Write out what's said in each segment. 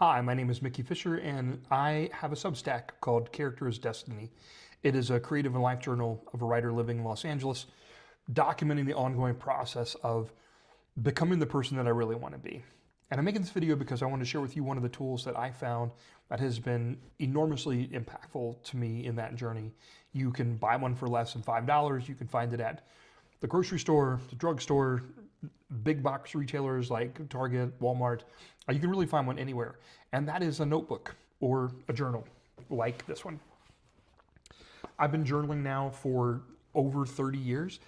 Hi, my name is Mickey Fisher, and I have a Substack called Character is Destiny. It is a creative and life journal of a writer living in Los Angeles, documenting the ongoing process of becoming the person that I really want to be. And I'm making this video because I want to share with you one of the tools that I found that has been enormously impactful to me in that journey. You can buy one for less than $5. You can find it at the grocery store, the drugstore, big box retailers like Target, Walmart. You can really find one anywhere. And that is a notebook or a journal like this one. I've been journaling now for over 30 years,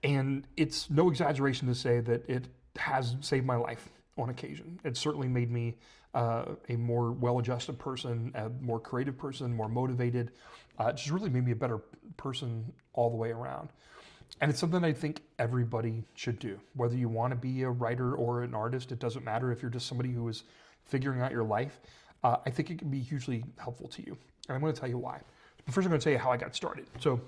and it's no exaggeration to say that it has saved my life on occasion. It certainly made me a more well-adjusted person, a more creative person, more motivated. It just really made me a better person all the way around. And it's something I think everybody should do. Whether you want to be a writer or an artist, it doesn't matter. If you're just somebody who is figuring out your life, I think it can be hugely helpful to you. And I'm going to tell you why. But first, I'm going to tell you how I got started. So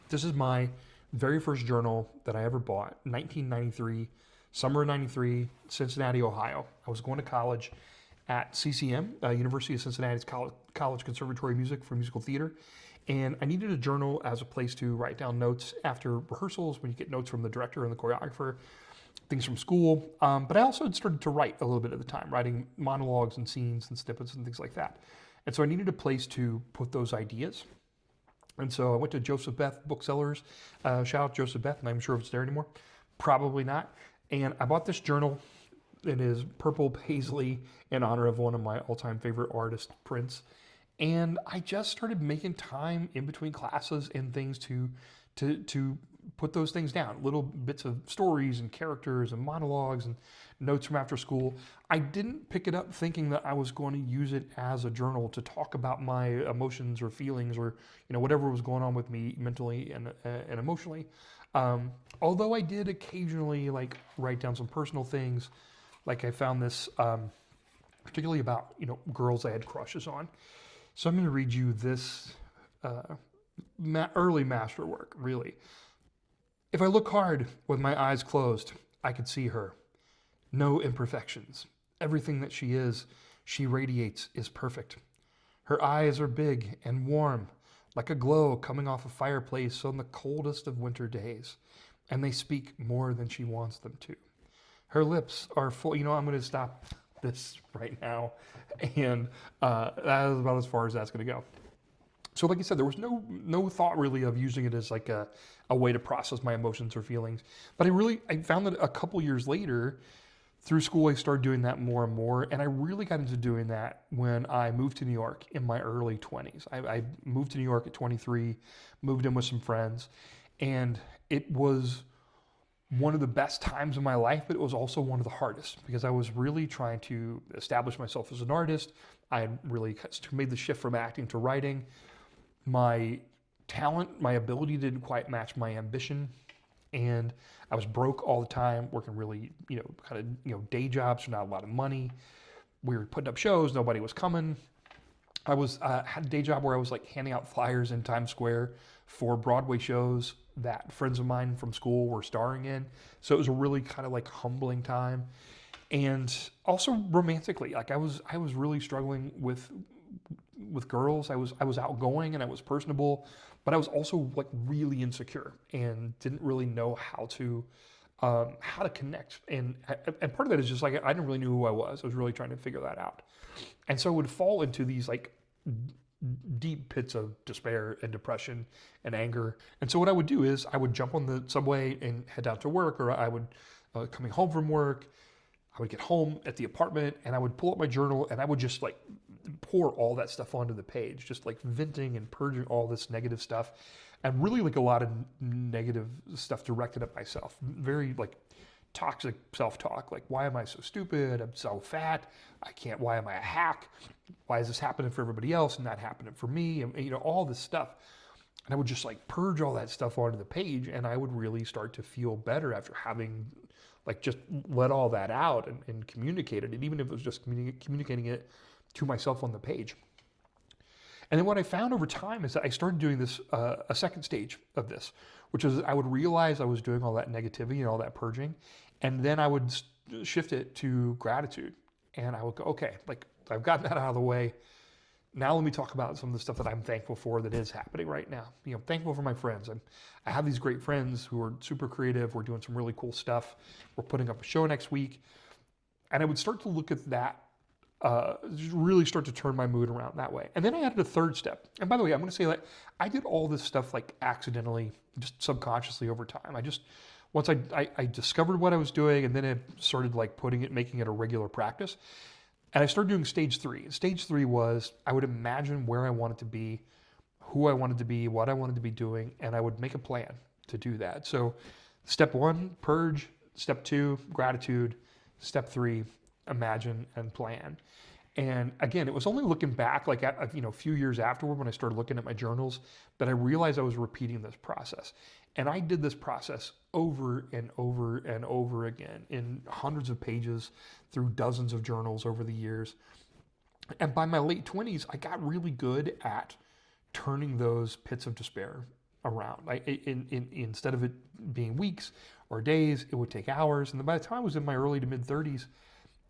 this is my very first journal that I ever bought, 1993, summer of 93, Cincinnati, Ohio. I was going to college at CCM, University of Cincinnati's College Conservatory of Music for musical theater. And I needed a journal as a place to write down notes after rehearsals, when you get notes from the director and the choreographer, things from school. But I also had started to write a little bit at the time, writing monologues and scenes and snippets and things like that. And so I needed a place to put those ideas. And so I went to Joseph Beth Booksellers. Shout out Joseph Beth, and I'm sure if it's there anymore. Probably not. And I bought this journal. It is purple paisley in honor of one of my all-time favorite artists, Prince. And I just started making time in between classes and things to put those things down, little bits of stories and characters and monologues and notes from after school. I didn't pick it up thinking that I was going to use it as a journal to talk about my emotions or feelings or whatever was going on with me mentally and emotionally. Although I did occasionally write down some personal things, like I found this particularly about girls I had crushes on. So I'm going to read you this early masterwork, really. If I look hard with my eyes closed, I could see her. No imperfections. Everything that she radiates is perfect. Her eyes are big and warm, like a glow coming off a fireplace on the coldest of winter days, and they speak more than she wants them to. Her lips are full. I'm going to stop this right now, and that is about as far as that's going to go. So like I said, there was no thought really of using it as like a way to process my emotions or feelings. But I found that a couple years later, through school, I started doing that more and more, and I really got into doing that when I moved to New York in my early 20s. I moved to New York at 23, moved in with some friends, and it was one of the best times of my life, but it was also one of the hardest because I was really trying to establish myself as an artist. I had really made the shift from acting to writing. My talent, my ability didn't quite match my ambition, and I was broke all the time, working really, day jobs for not a lot of money. We were putting up shows, nobody was coming. I had a day job where I was handing out flyers in Times Square for Broadway shows that friends of mine from school were starring in. So it was a really kind of humbling time. And also romantically, I was really struggling with girls. I was outgoing and I was personable, but I was also really insecure and didn't really know how to connect. And part of that is just I didn't really know who I was. I was really trying to figure that out. And so I would fall into these deep pits of despair and depression and anger. And so what I would do is I would jump on the subway and head down to work, or I would, coming home from work, I would get home at the apartment and I would pull up my journal and I would just pour all that stuff onto the page, just venting and purging all this negative stuff, and really a lot of negative stuff directed at myself. Very toxic self-talk, why am I so stupid? I'm so fat. I can't. Why am I a hack? Why is this happening for everybody else and not happening for me? And all this stuff. And I would just purge all that stuff onto the page, and I would really start to feel better after having just let all that out and communicated it, even if it was just communicating it to myself on the page. And then what I found over time is that I started doing this, a second stage of this, which is I would realize I was doing all that negativity and all that purging, and then I would shift it to gratitude. and I would go, okay, like I've gotten that out of the way. Now let me talk about some of the stuff that I'm thankful for that is happening right now. I'm thankful for my friends. I have these great friends who are super creative. We're doing some really cool stuff. We're putting up a show next week. And I would start to look at that, just really start to turn my mood around that way. And then I added a third step. And by the way, I'm going to say that I did all this stuff like accidentally, just subconsciously over time. Once I discovered what I was doing, and then I started like making it a regular practice. And I started doing stage 3. Stage 3 was I would imagine where I wanted to be, who I wanted to be, what I wanted to be doing, and I would make a plan to do that. So step 1, purge. Step 2, gratitude. Step 3, imagine and plan. And again, it was only looking back like at, a few years afterward when I started looking at my journals that I realized I was repeating this process. And I did this process over and over and over again in hundreds of pages through dozens of journals over the years. And by my late 20s, I got really good at turning those pits of despair around. Instead of it being weeks or days, it would take hours. And then by the time I was in my early to mid 30s,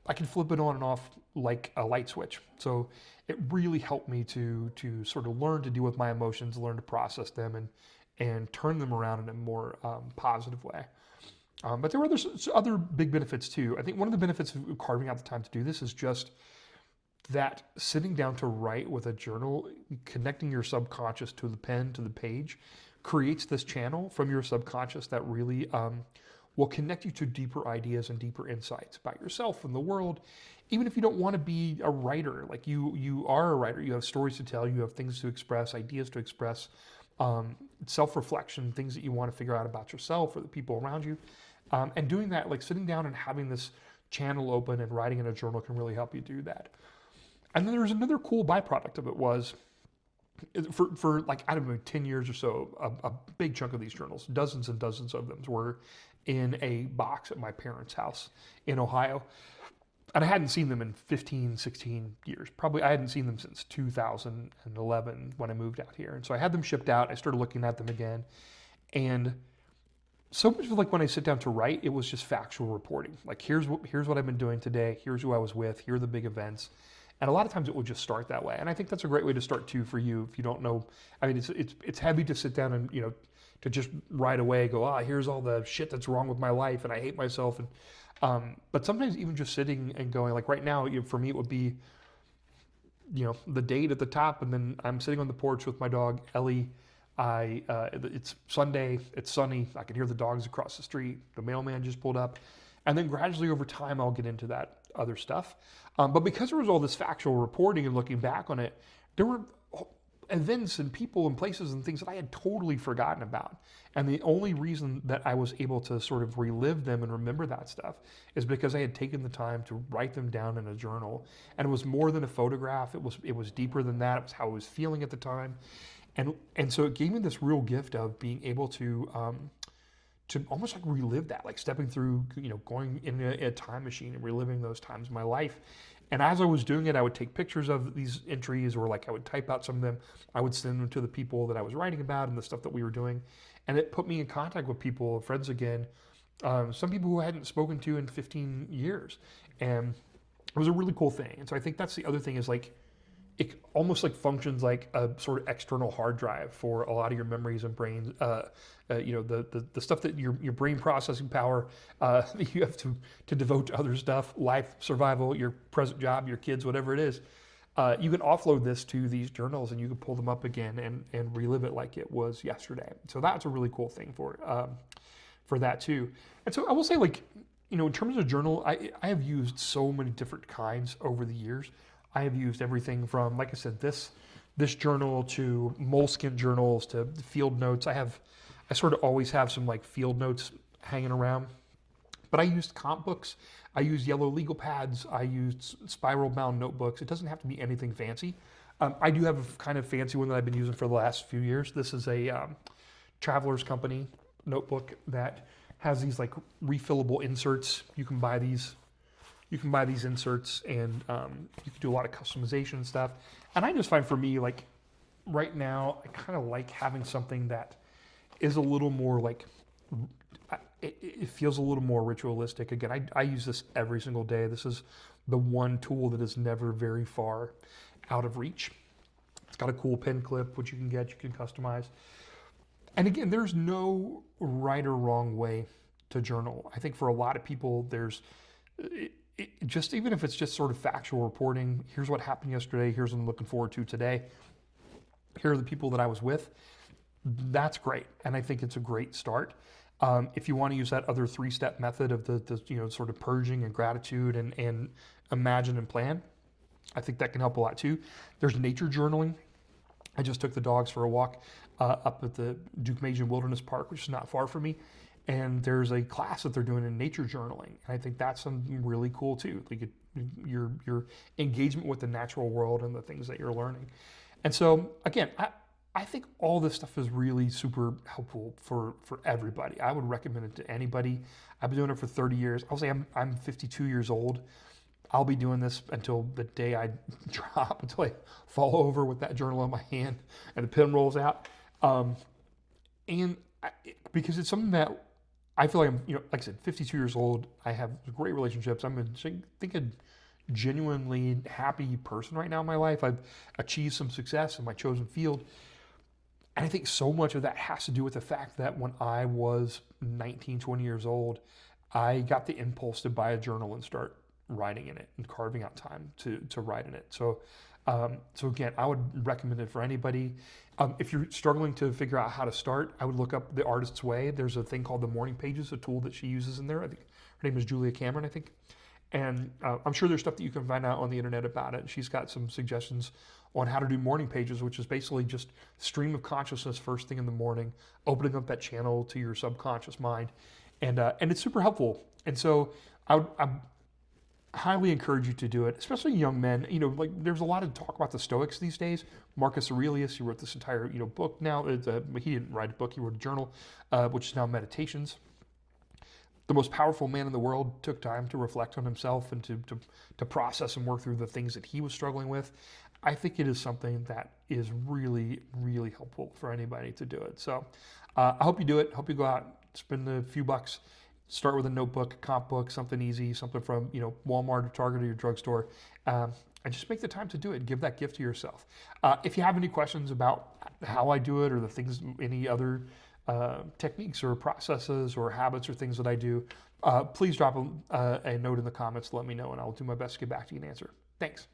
I could flip it on and off like a light switch. So it really helped me to sort of learn to deal with my emotions, learn to process them, and turn them around in a more positive way. But there were other big benefits too. I think one of the benefits of carving out the time to do this is just that sitting down to write with a journal, connecting your subconscious to the pen, to the page, creates this channel from your subconscious that really will connect you to deeper ideas and deeper insights about yourself and the world. Even if you don't want to be a writer, like you are a writer, you have stories to tell, you have things to express, ideas to express, self-reflection, things that you want to figure out about yourself or the people around you. And doing that, like sitting down and having this channel open and writing in a journal can really help you do that. And then there was another cool byproduct of it was, for like, I don't know, 10 years or so, a big chunk of these journals, dozens and dozens of them, were in a box at my parents' house in Ohio. And I hadn't seen them in 15, 16 years. Probably I hadn't seen them since 2011 when I moved out here. And so I had them shipped out. I started looking at them again. And so much of like when I sit down to write, it was just factual reporting. Like here's what I've been doing today. Here's who I was with. Here are the big events. And a lot of times it would just start that way. And I think that's a great way to start too for you if you don't know. I mean, it's heavy to sit down and, to just right away go, here's all the shit that's wrong with my life and I hate myself. And but sometimes even just sitting and going, like right now, for me, it would be, the date at the top, and then I'm sitting on the porch with my dog, Ellie. It's Sunday, it's sunny, I can hear the dogs across the street, the mailman just pulled up. And then gradually over time, I'll get into that other stuff. But because there was all this factual reporting and looking back on it, there were events and people and places and things that I had totally forgotten about. And the only reason that I was able to sort of relive them and remember that stuff is because I had taken the time to write them down in a journal. And it was more than a photograph. It was deeper than that. It was how I was feeling at the time. And so it gave me this real gift of being able to almost like relive that, like stepping through, going in a time machine and reliving those times in my life. And as I was doing it, I would take pictures of these entries, or like I would type out some of them. I would send them to the people that I was writing about and the stuff that we were doing. And it put me in contact with people, friends again, some people who I hadn't spoken to in 15 years. And it was a really cool thing. And so I think that's the other thing is like, it almost like functions like a sort of external hard drive for a lot of your memories and brains, the stuff that your brain processing power that you have to devote to other stuff, life, survival, your present job, your kids, whatever it is. You can offload this to these journals and you can pull them up again and relive it like it was yesterday. So that's a really cool thing for that too. And so I will say, like, in terms of journal, I have used so many different kinds over the years. I have used everything from, like I said, this journal to Moleskine journals to field notes. I sort of always have some like field notes hanging around. But I used comp books. I used yellow legal pads. I used spiral bound notebooks. It doesn't have to be anything fancy. I do have a kind of fancy one that I've been using for the last few years. This is a Traveler's Company notebook that has these like refillable inserts. You can buy these inserts, and you can do a lot of customization and stuff. And I just find for me, like right now, I kind of like having something that is a little more like, it feels a little more ritualistic. Again, I use this every single day. This is the one tool that is never very far out of reach. It's got a cool pen clip, which you can get, you can customize. And again, there's no right or wrong way to journal. I think for a lot of people, there's just, even if it's just sort of factual reporting, here's what happened yesterday, here's what I'm looking forward to today, here are the people that I was with, that's great. And I think it's a great start. If you want to use that other 3-step method of the sort of purging and gratitude and imagine and plan, I think that can help a lot too. There's nature journaling. I just took the dogs for a walk up at the Duke Majan Wilderness Park, which is not far from me. And there's a class that they're doing in nature journaling. And I think that's something really cool too. Like your engagement with the natural world and the things that you're learning. And so again, I think all this stuff is really super helpful for everybody. I would recommend it to anybody. I've been doing it for 30 years. I'll say I'm 52 years old. I'll be doing this until the day I drop, until I fall over with that journal in my hand and the pen rolls out. Because it's something that I feel like I'm, like I said, 52 years old. I have great relationships. I'm a genuinely happy person right now in my life. I've achieved some success in my chosen field. And I think so much of that has to do with the fact that when I was 19, 20 years old, I got the impulse to buy a journal and start writing in it and carving out time to write in it. So again, I would recommend it for anybody. If you're struggling to figure out how to start, I would look up The Artist's Way. There's a thing called the Morning Pages, a tool that she uses in there. I think her name is Julia Cameron, I think. And I'm sure there's stuff that you can find out on the internet about it. She's got some suggestions on how to do morning pages, which is basically just stream of consciousness first thing in the morning, opening up that channel to your subconscious mind. And it's super helpful. And so I highly encourage you to do it, especially young men. Like there's a lot of talk about the Stoics these days. Marcus Aurelius, he wrote this entire book now. He didn't write a book, he wrote a journal, which is now Meditations. The most powerful man in the world took time to reflect on himself and to process and work through the things that he was struggling with. I think it is something that is really, really helpful for anybody to do it. So I hope you do it. Hope you go out, spend a few bucks, start with a notebook, a comp book, something easy, something from Walmart or Target or your drugstore, and just make the time to do it. Give that gift to yourself. If you have any questions about how I do it or the things, any other techniques or processes or habits or things that I do, please drop a note in the comments to let me know, and I'll do my best to get back to you and answer. Thanks.